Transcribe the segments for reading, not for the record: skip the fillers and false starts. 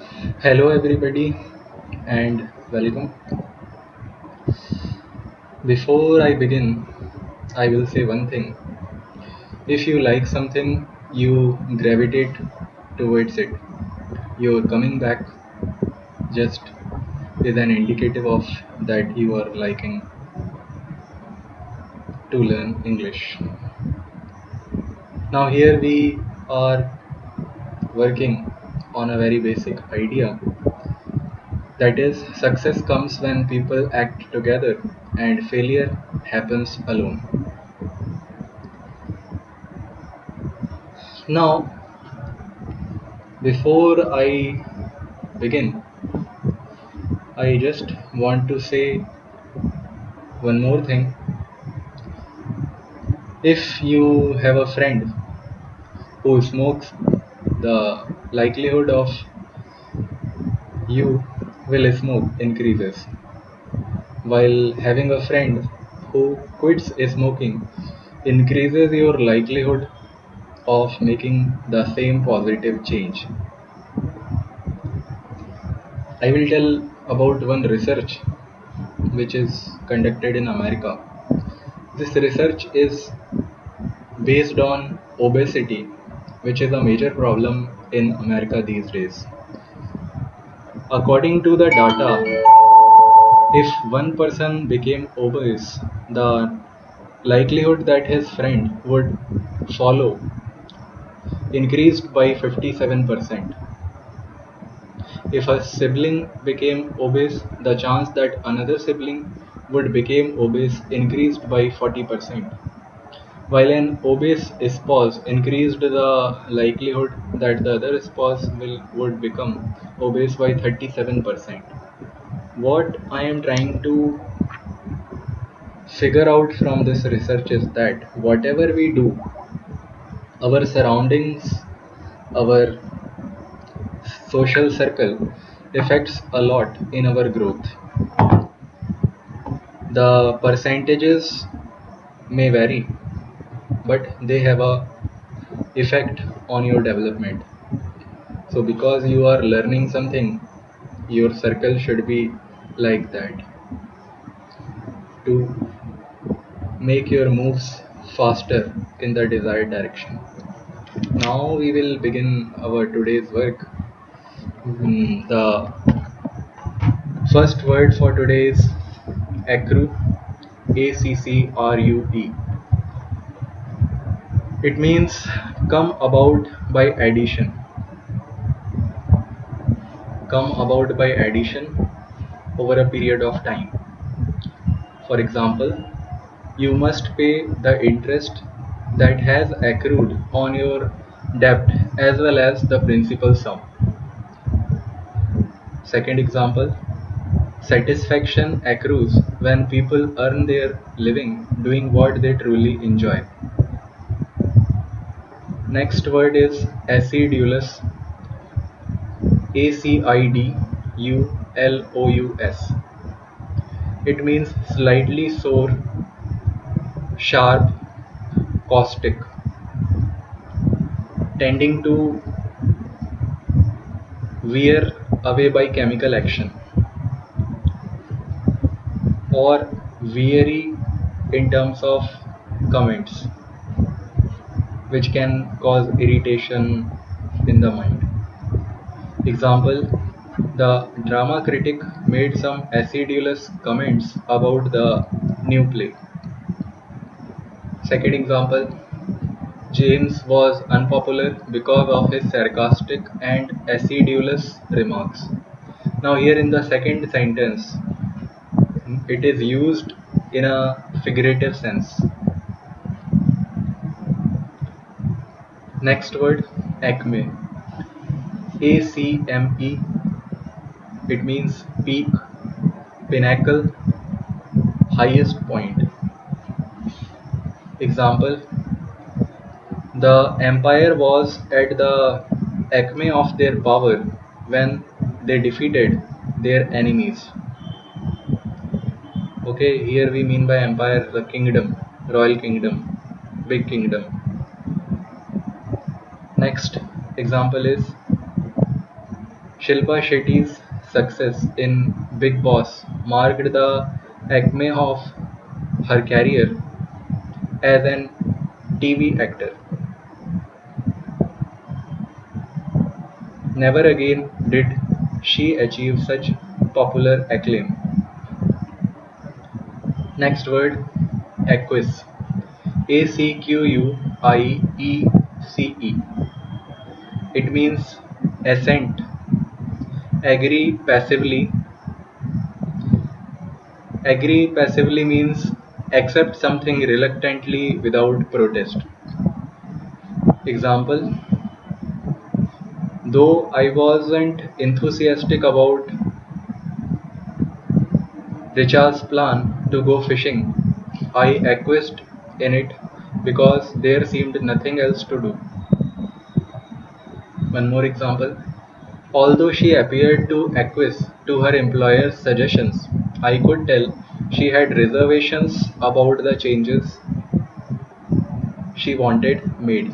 Hello, everybody, and welcome. Before I begin, I will say one thing. If you like something, you gravitate towards it. Your coming back just is an indicative of that you are liking to learn English. Now, here we are working on a very basic idea, that is, success comes when people act together and failure happens alone. Now, before I begin, I just want to say one more thing. If you have a friend who smokes, the likelihood of you will smoke increases. While having a friend who quits smoking increases your likelihood of making the same positive change. I will tell about one research which is conducted in America. This research is based on obesity, which is a major problem in America these days. According to the data, if one person became obese, the likelihood that his friend would follow increased by 57%. If a sibling became obese, the chance that another sibling would become obese increased by 40%. While an obese spouse increased the likelihood that the other spouse would become obese by 37%. What I am trying to figure out from this research is that whatever we do, our surroundings, our social circle affects a lot in our growth. The percentages may vary, but they have a effect on your development. So because you are learning something, your circle should be like that to make your moves faster in the desired direction. Now we will begin our today's work. The first word for today is accrue, ACCRUE. It means come about by addition. Come about by addition over a period of time. For example, you must pay the interest that has accrued on your debt as well as the principal sum. Second example, satisfaction accrues when people earn their living doing what they truly enjoy. Next word is acidulous, ACIDULOUS. It means slightly sour, sharp, caustic, tending to wear away by chemical action, or weary in terms of comments, which can cause irritation in the mind. Example, the drama critic made some acidulous comments about the new play. Second example, James was unpopular because of his sarcastic and acidulous remarks. Now, here in the second sentence, it is used in a figurative sense. Next word, acme, ACME. It means peak, pinnacle, highest point. Example, the empire was at the acme of their power when they defeated their enemies. Okay, here we mean by empire the kingdom, royal kingdom, big kingdom. Next example is Shilpa Shetty's success in Big Boss marked the acme of her career as an TV actor. Never again did she achieve such popular acclaim. Next word, Equus. Acuiece. It means assent. Agree passively. Agree passively means accept something reluctantly without protest. Example: though I wasn't enthusiastic about Richard's plan to go fishing, I acquiesced in it because there seemed nothing else to do. One more example. Although she appeared to acquiesce to her employer's suggestions, I could tell she had reservations about the changes she wanted made.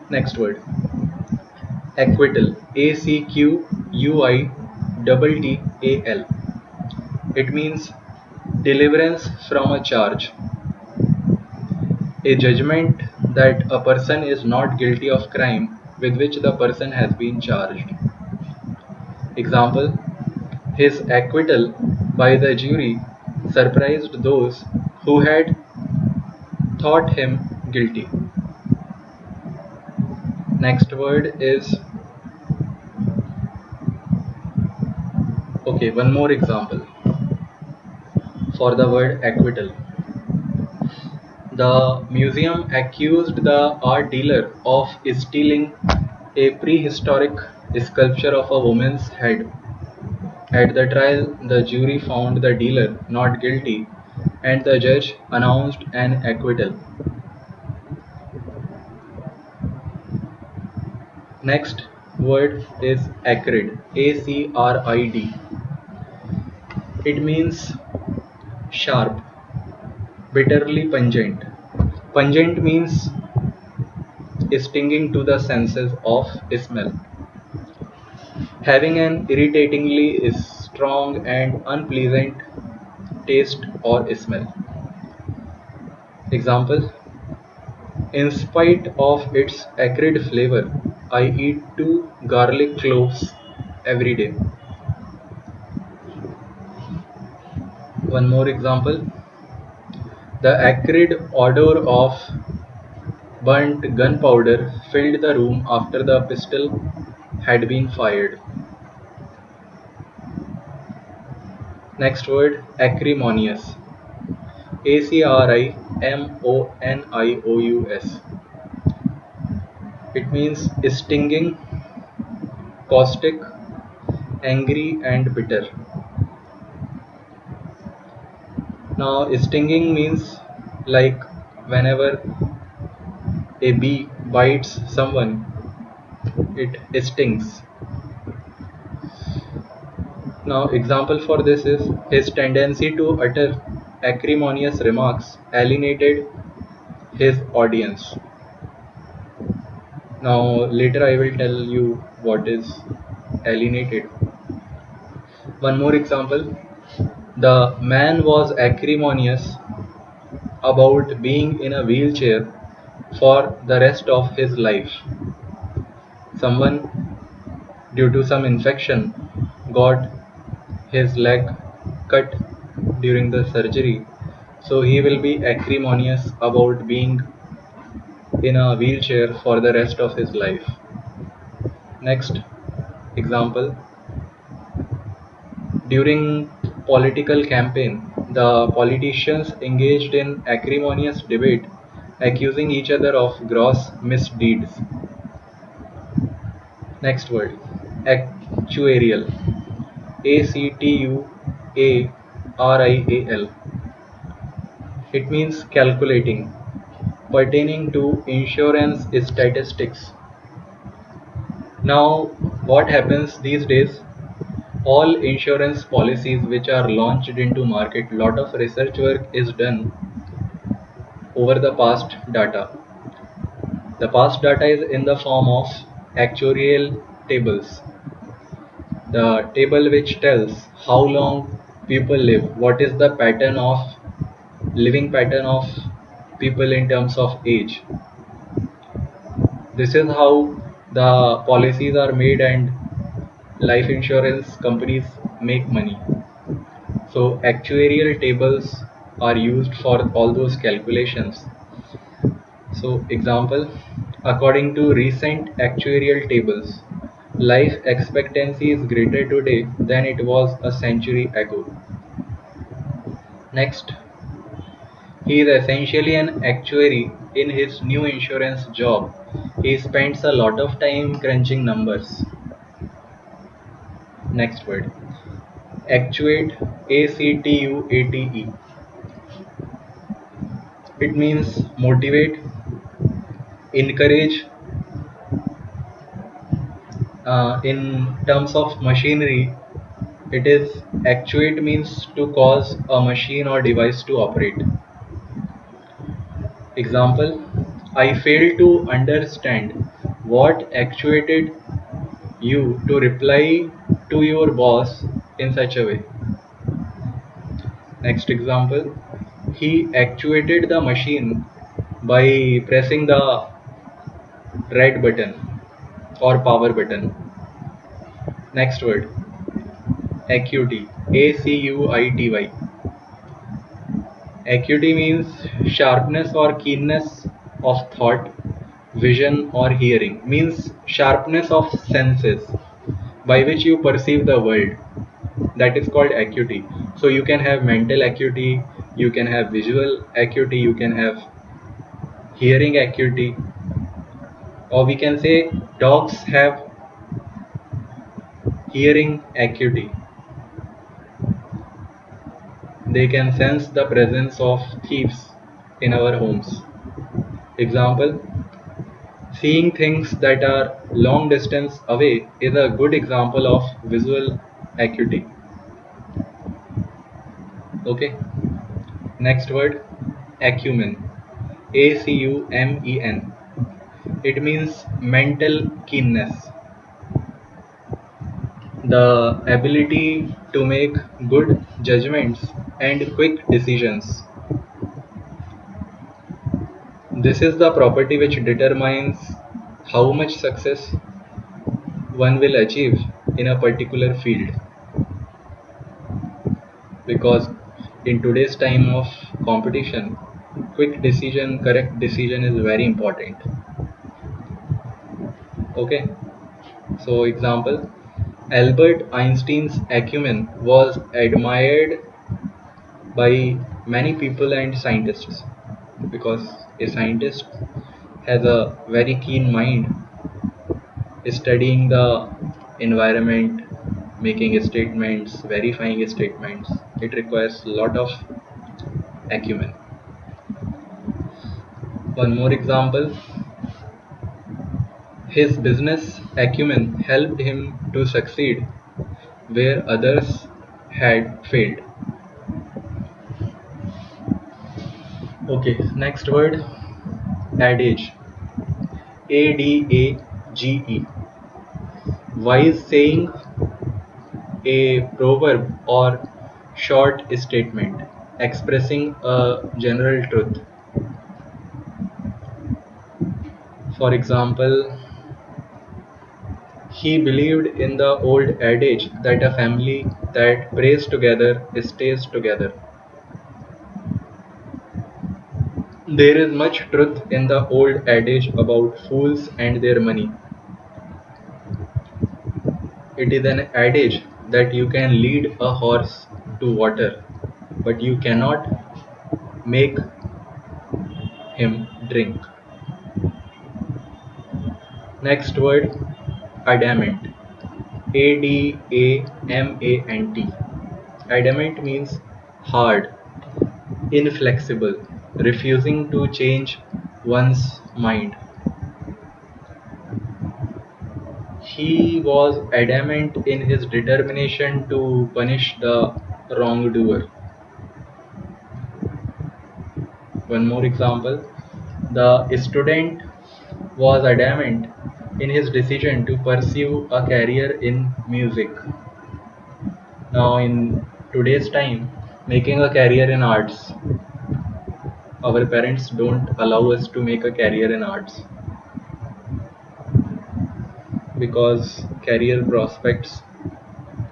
Next word. Acquittal. Acuuital. It means deliverance from a charge, a judgment that a person is not guilty of crime with which the person has been charged. Example: his acquittal by the jury surprised those who had thought him guilty. Next word is, okay, one more example for the word acquittal. The museum accused the art dealer of stealing a prehistoric sculpture of a woman's head. At the trial, the jury found the dealer not guilty and the judge announced an acquittal. Next word is acrid. Acrid. It means sharp, bitterly pungent. Pungent means stinging to the senses of smell, having an irritatingly strong and unpleasant taste or smell. Example: in spite of its acrid flavor, I eat 2 garlic cloves every day. One more example: the acrid odor of burnt gunpowder filled the room after the pistol had been fired. Next word, acrimonious. Acrimonious. It means stinging, caustic, angry, and bitter. Now, stinging means like whenever a bee bites someone, it stings. Now, example for this is his tendency to utter acrimonious remarks alienated his audience. Now, later I will tell you what is alienated. One more example. The man was acrimonious about being in a wheelchair for the rest of his life. Someone, due to some infection, got his leg cut during the surgery, so he will be acrimonious about being in a wheelchair for the rest of his life. Next example: during political campaign, the politicians engaged in acrimonious debate, accusing each other of gross misdeeds. Next word, actuarial. Actuarial. It means calculating, pertaining to insurance statistics. Now, what happens these days? All insurance policies which are launched into market, lot of research work is done over the past data. The past data is in the form of actuarial tables. The table which tells how long people live, what is the pattern of living pattern of people in terms of age. This is how the policies are made and life insurance companies make money. So actuarial tables are used for all those calculations. So example, according to recent actuarial tables, life expectancy is greater today than it was a century ago. Next, he is essentially an actuary in his new insurance job. He spends a lot of time crunching numbers. Next word. Actuate, A-C-T-U-A-T-E. It means motivate, encourage. In terms of machinery, it is actuate means to cause a machine or device to operate. Example, I fail to understand what actuated you to reply to your boss in such a way. Next example, he actuated the machine by pressing the red button or power button. Next word, acuity, A-C-U-I-T-Y. Acuity means sharpness or keenness of thought, vision or hearing. Means sharpness of senses by which you perceive the world. That is called acuity. So you can have mental acuity, you can have visual acuity, you can have hearing acuity, or we can say dogs have hearing acuity. They can sense the presence of thieves in our homes. Example, seeing things that are long distance away is a good example of visual acuity. Okay. Next word, acumen. A-C-U-M-E-N. It means mental keenness. The ability to make good judgments and quick decisions. This is the property which determines how much success one will achieve in a particular field. Because in today's time of competition, quick decision, correct decision is very important. Okay, so example, Albert Einstein's acumen was admired by many people and scientists because a scientist has a very keen mind studying the environment, making statements, verifying statements. It requires a lot of acumen. One more example, his business acumen helped him to succeed where others had failed. Okay, next word, adage. A-D-A-G-E. Wise saying, a proverb or short statement expressing a general truth. For example, he believed in the old adage that a family that prays together stays together. There is much truth in the old adage about fools and their money. It is an adage that you can lead a horse to water, but you cannot make him drink. Next word, adamant. A-D-A-M-A-N-T. Adamant means hard, inflexible, refusing to change one's mind. He was adamant in his determination to punish the wrongdoer. One more example, the student was adamant in his decision to pursue a career in music. Now, in today's time, making a career in arts, our parents don't allow us to make a career in arts because career prospects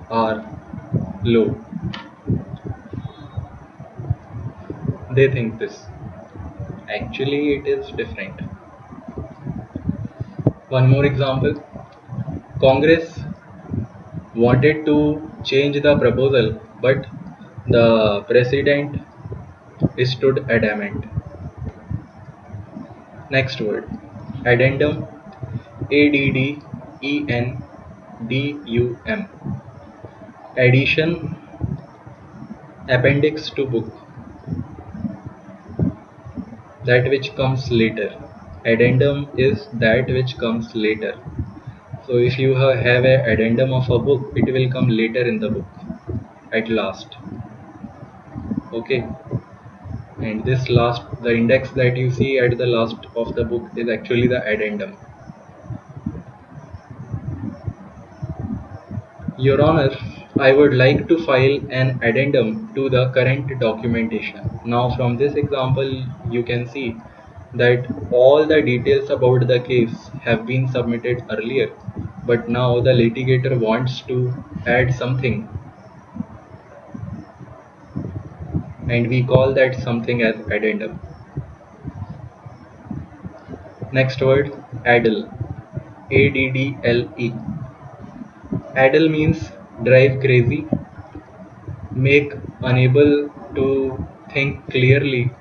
are low. They think this. Actually, it is different. One more example. Congress wanted to change the proposal, but the president stood adamant. Next word. Addendum. ADDENDUM. Addition. Appendix to book. That which comes later. Addendum is that which comes later. So if you have an addendum of a book, it will come later in the book, at last. Okay. And this last, the index that you see at the last of the book is actually the addendum. Your Honor, I would like to file an addendum to the current documentation. Now from this example, you can see that all the details about the case have been submitted earlier, but now the litigator wants to add something, and we call that something as addendum. Next word, addle. ADDLE. Addle means drive crazy, make unable to think clearly,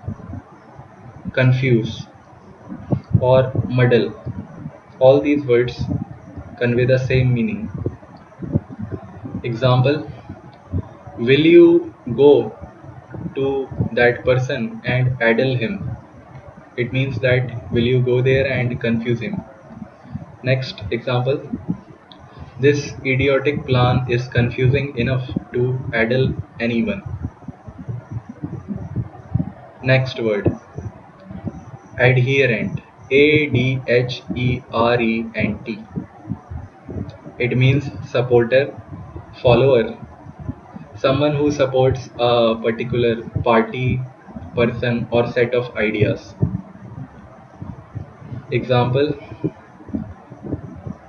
confuse, or muddle. All these words convey the same meaning. Example, will you go to that person and addle him? It means that will you go there and confuse him. Next example, this idiotic plan is confusing enough to addle anyone. Next word, adherent. ADHERENT. It means supporter, follower, someone who supports a particular party, person, or set of ideas. Example,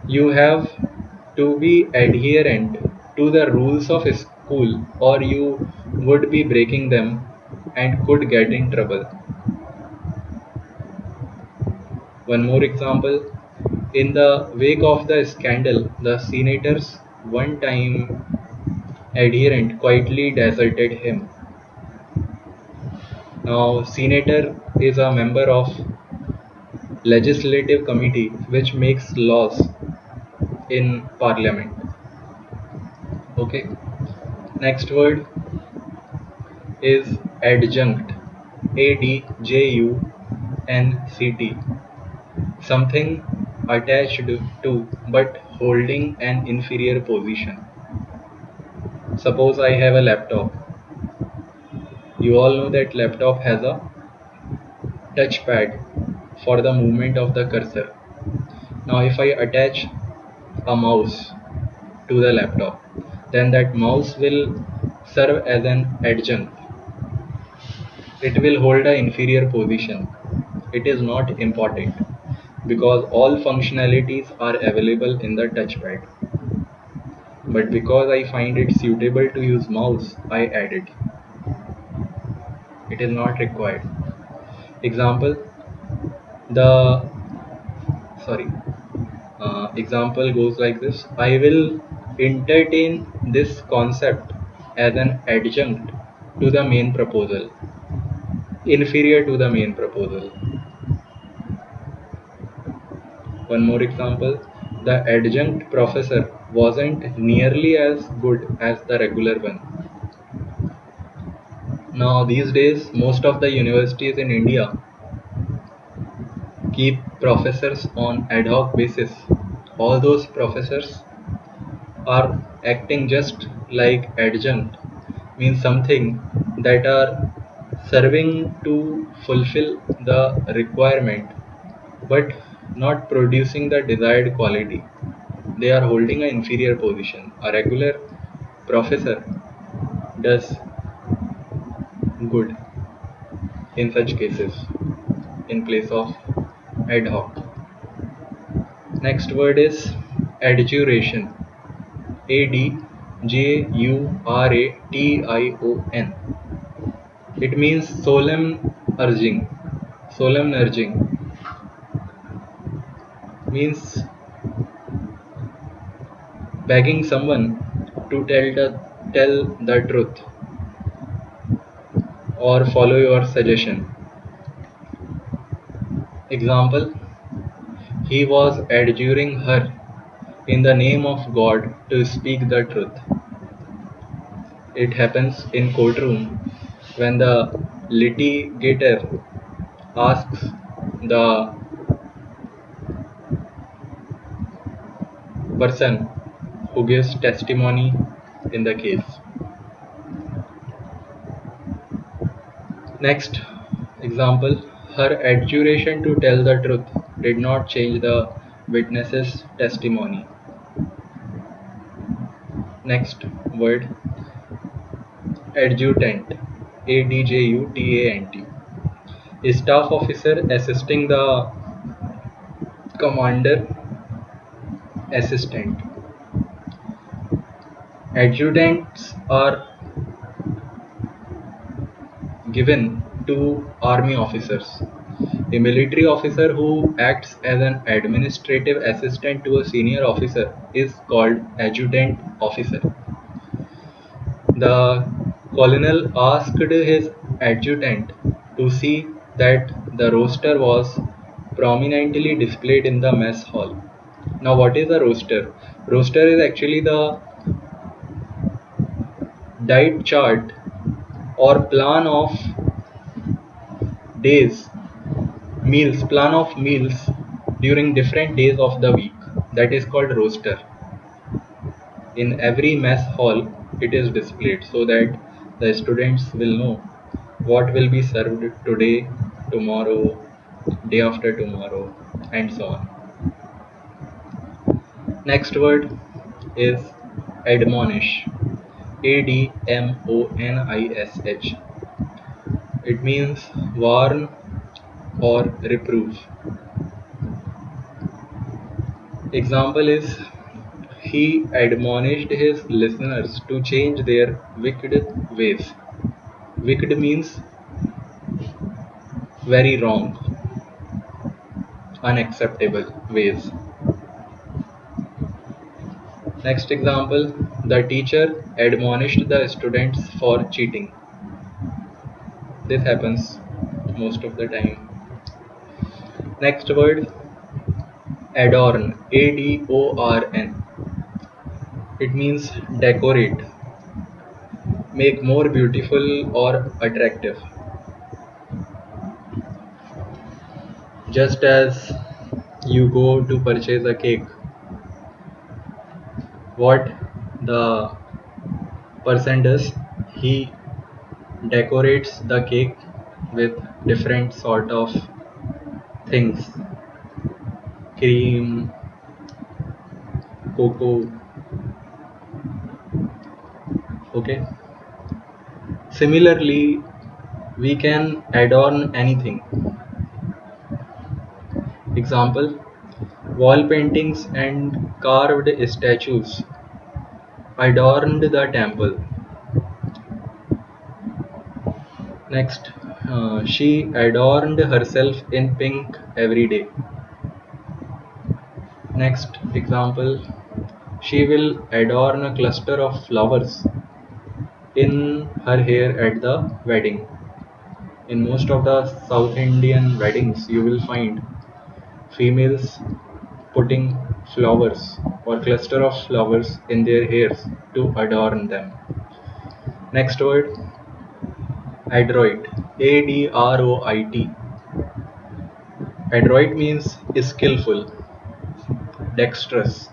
you have to be adherent to the rules of school or you would be breaking them and could get in trouble. One more example, in the wake of the scandal, the senator's one-time adherent quietly deserted him. Now, senator is a member of legislative committee which makes laws in parliament. Okay. Next word is adjunct. ADJUNCT. Something attached to but holding an inferior position. Suppose I have a laptop. You all know that laptop has a touchpad for the movement of the cursor. Now if I attach a mouse to the laptop, then that mouse will serve as an adjunct. It will hold an inferior position. It is not important because all functionalities are available in the touchpad. But because I find it suitable to use mouse, I add it. It is not required. Example, example goes like this. I will entertain this concept as an adjunct to the main proposal, inferior to the main proposal. One more example, the adjunct professor wasn't nearly as good as the regular one. Now these days, most of the universities in India keep professors on ad hoc basis. All those professors are acting just like adjunct, means something that are serving to fulfill the requirement, but not producing the desired quality. They are holding an inferior position. A regular professor does good in such cases in place of ad hoc. Next word is adjuration. Adjuration. It means solemn urging. Solemn urging means begging someone to tell the truth or follow your suggestion. Example: he was adjuring her in the name of God to speak the truth. It happens in courtroom when the litigator asks the person who gives testimony in the case. Next example: her adjuration to tell the truth did not change the witness's testimony. Next word: adjutant. Adjutant. A staff officer assisting the commander. Assistant. Adjutants are given to army officers. A military officer who acts as an administrative assistant to a senior officer is called adjutant officer. The colonel asked his adjutant to see that the roster was prominently displayed in the mess hall. Now, what is a roster? Roster is actually the diet chart or plan of meals during different days of the week. That is called roster. In every mess hall it is displayed so that the students will know what will be served today, tomorrow, day after tomorrow, and so on. Next word is admonish. Admonish. It means warn or reprove. Example is: he admonished his listeners to change their wicked ways. Wicked means very wrong, unacceptable ways. Next example: the teacher admonished the students for cheating. This happens most of the time. Next word: adorn. Adorn. It means decorate, make more beautiful or attractive. Just as you go to purchase a cake, what the person does, he decorates the cake with different sort of things: cream, cocoa. Okay. Similarly, we can adorn anything. Example: wall paintings and carved statues adorned the temple. Next, she adorned herself in pink every day. Next example: she will adorn a cluster of flowers in her hair at the wedding. In most of the South Indian weddings, you will find females putting flowers or cluster of flowers in their hairs to adorn them. Next word: adroit. Adroit. Adroit means skillful, dexterous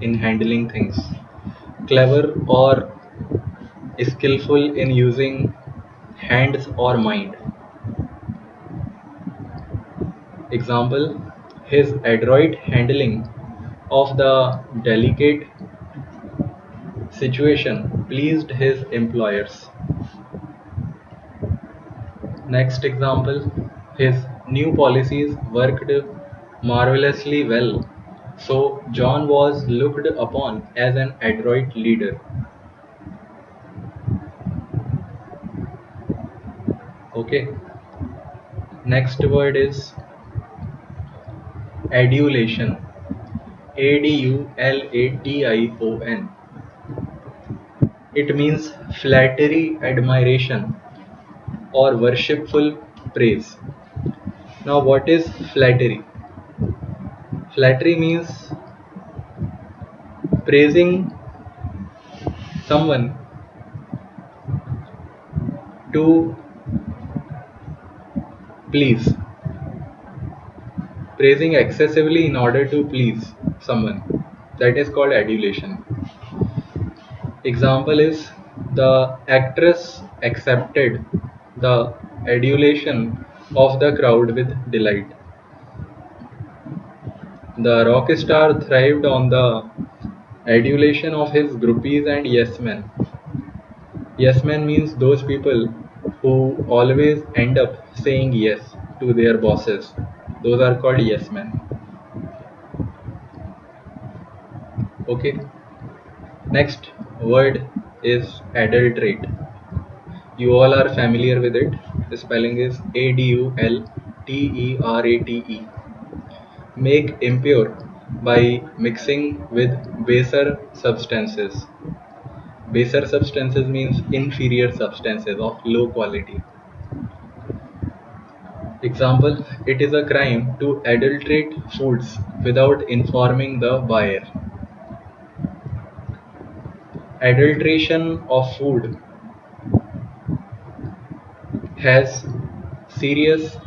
in handling things, clever or skillful in using hands or mind. Example: his adroit handling of the delicate situation pleased his employers. Next example, his new policies worked marvelously well, so John was looked upon as an adroit leader. Okay, next word is adulation. Adulation. It means flattery, admiration, or worshipful praise. Now, what is flattery? Flattery means praising someone to please, praising excessively in order to please someone. That is called adulation. Example is the actress accepted the adulation of the crowd with delight. The rock star thrived on the adulation of his groupies and yes men. Yes men means those people who always end up saying yes to their bosses. Those are called yes men. Okay. Next word is adulterate. You all are familiar with it. The spelling is Adulterate. Make impure by mixing with baser substances. Baser substances means inferior substances of low quality. Example, it is a crime to adulterate foods without informing the buyer. Adulteration of food has serious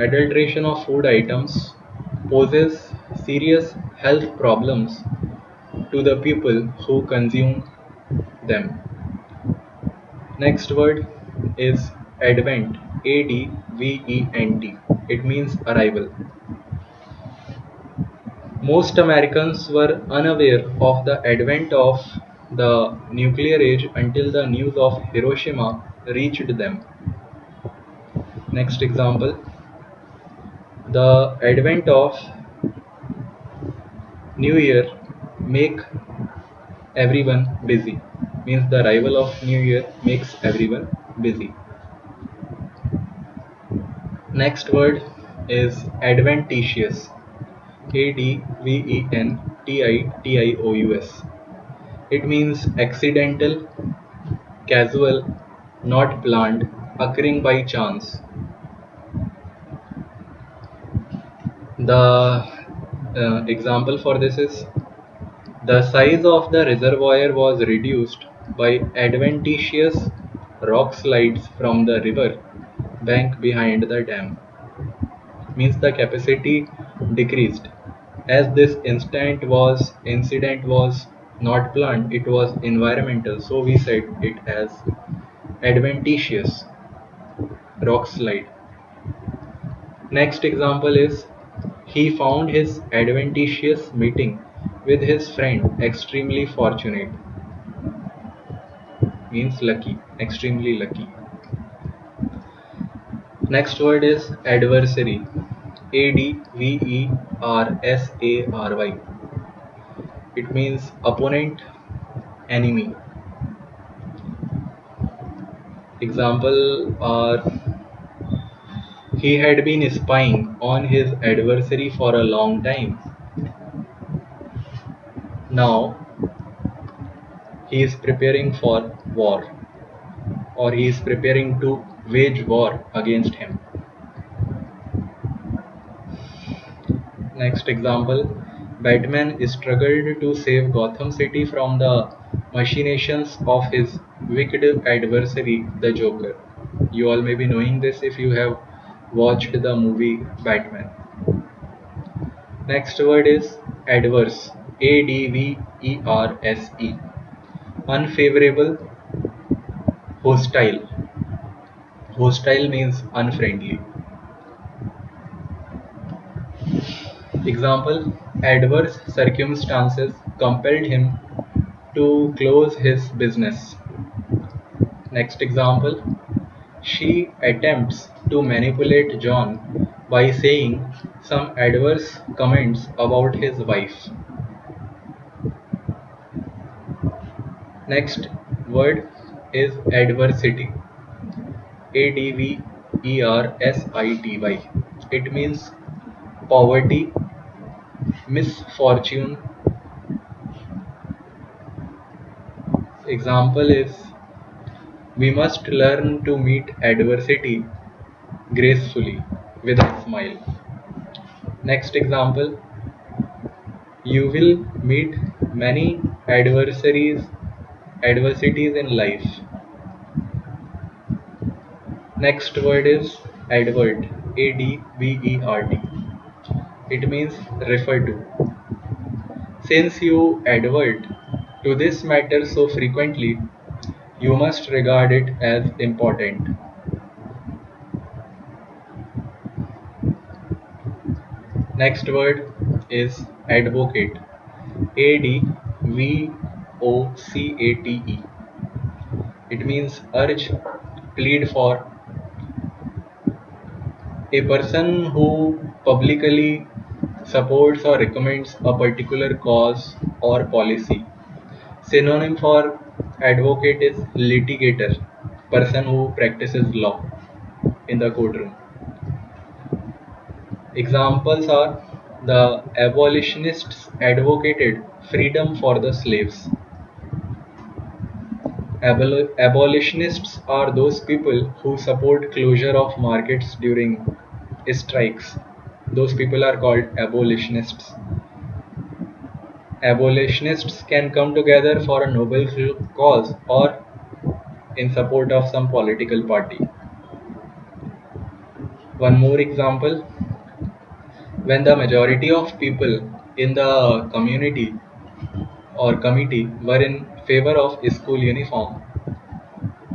adulteration of food items poses serious health problems to the people who consume them. Next word is advent. Advent. It means arrival. Most Americans were unaware of the advent of the nuclear age until the news of Hiroshima reached them. Next example, the advent of New Year make everyone busy. Means the arrival of New Year makes everyone busy. Next word is adventitious. Adventitious. It means accidental, casual, not planned, occurring by chance. The example for this is the size of the reservoir was reduced by adventitious rock slides from the river bank behind the dam. Means the capacity decreased. As this incident was not planned, it was environmental, so we said it as adventitious rock slide. Next example is he found his adventitious meeting with his friend extremely fortunate. Means lucky, extremely lucky. Next word is adversary. Adversary. It means opponent, enemy. Example are he had been spying on his adversary for a long time. Now he is preparing for war, or he is preparing to wage war against him. Next example, Batman struggled to save Gotham City from the machinations of his wicked adversary, the Joker. You all may be knowing this if you have watched the movie Batman. Next word is adverse. Adverse. Unfavorable, hostile. Hostile means unfriendly. Example, adverse circumstances compelled him to close his business. Next example, she attempts to manipulate John by saying some adverse comments about his wife. Next word is adversity. Adversity. It means poverty, misfortune. Example is, we must learn to meet adversity gracefully with a smile. Next example, you will meet many adversities in life. Next word is advert. Advert. It means refer to. Since you advert to this matter so frequently, you must regard it as important. Next word is advocate. Advocate. It means urge, plead for. A person who publicly supports or recommends a particular cause or policy. Synonym for advocate is litigator, person who practices law in the courtroom. Examples are, the abolitionists advocated freedom for the slaves. Abolitionists are those people who support closure of markets during strikes. Those people are called abolitionists. Abolitionists can come together for a noble cause or in support of some political party. One more example, when the majority of people in the community or committee were in favor of school uniform,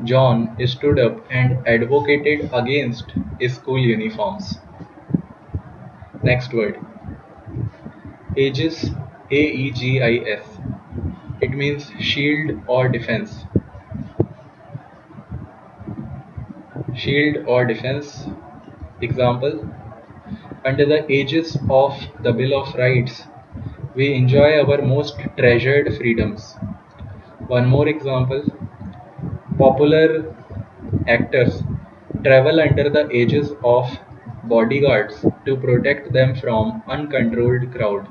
John stood up and advocated against school uniforms. Next word, aegis. Aegis. It means shield or defense. Shield or defense. Example, under the aegis of the Bill of Rights, we enjoy our most treasured freedoms. One more example, popular actors travel under the aegis of bodyguards to protect them from uncontrolled crowd.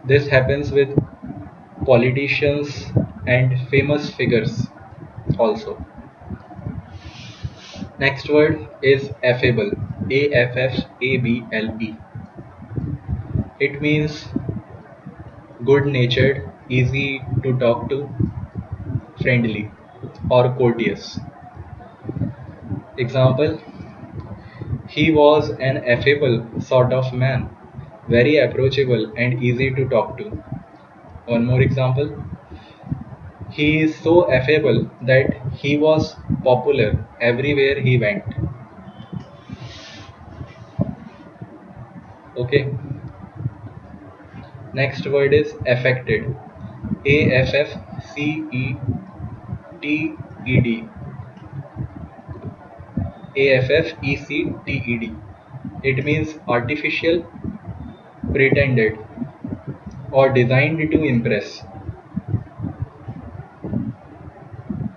This happens with politicians and famous figures also. Next word is affable. Affable. It means good-natured, easy to talk to, friendly or courteous. Example, he was an affable sort of man, very approachable and easy to talk to. One more example, he is so affable that he was popular everywhere he went. Okay. Next word is affected. Affected. Affected. It means artificial, pretended, or designed to impress.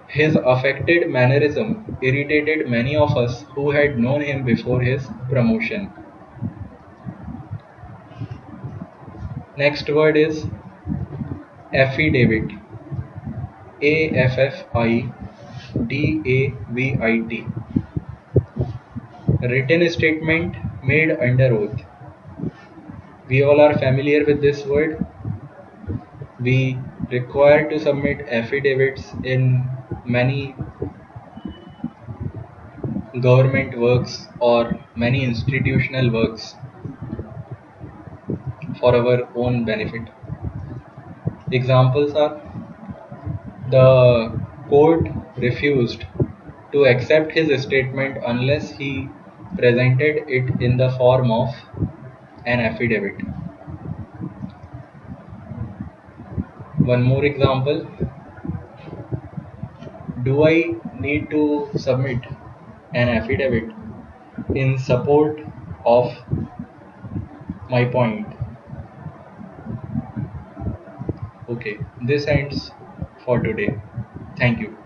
His affected mannerism irritated many of us who had known him before his promotion. Next word is affidavit. Affidavit. Written statement made under oath. We all are familiar with this word. We require to submit affidavits in many government works or many institutional works for our own benefit. Examples are, the court refused to accept his statement unless he presented it in the form of an affidavit. One more example. Do I need to submit an affidavit in support of my point? Okay, this ends for today. Thank you.